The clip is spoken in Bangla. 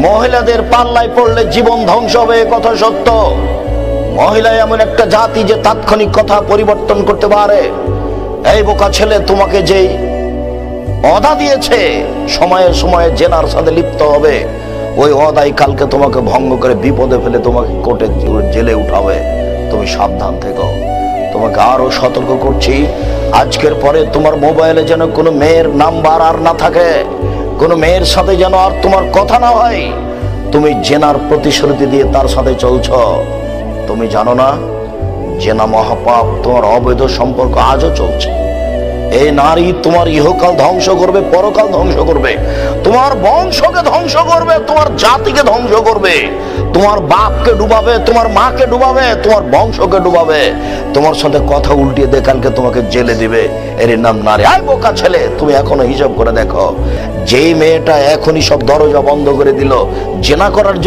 মহিলাদের পাল্লায় পড়লে জীবন ধ্বংস হবে, কথা সত্য। মহিলা এমন একটা জাতি যে তাৎক্ষণিক কথা পরিবর্তন করতে পারে। এই বোকা ছেলে, তোমাকে যেই ওয়াদা দিয়েছে সময়ে সময়ে জেনার সাথে লিপ্ত হবে, ওই ওয়াদাই কালকে তোমাকে ভঙ্গ করে বিপদে ফেলে তোমাকে কোর্টে জেলে উঠাবে। তুমি সাবধান থেকো। তোমাকে আরো সতর্ক করছি, আজকের পরে তোমার মোবাইলে যেন কোনো মেয়ের নাম্বার আর না থাকে, কোনো মেয়ের সাথে যেন আর তোমার কথা না হয়। তুমি জেনার প্রতিশ্রুতি দিয়ে তার সাথে চলছ। তুমি জানো না জেনা মহাপাপ, তোমার অবৈধ সম্পর্ক আজও চলছে। এই নারী তোমার ইহকাল ধ্বংস করবে, পরকাল ধ্বংস করবে, তোমার বংশকে ধ্বংস করবে, তোমার জাতিকে ধ্বংস করবে, তোমার বাপকে ডুবাবে, তোমার মাকে ডুবাবে, তোমার বংশকে ডুবাবে। তোমার সাথে কথা উল্টিয়ে দিয়ে কালকে তোমাকে জেলে দিবে। এর নাম নারী। আয় বোকা ছেলে, তুমি এখনো হিসাব করে দেখো, যেই মেয়েটা এখনই সব দরজা বন্ধ করে দিল জেনা করার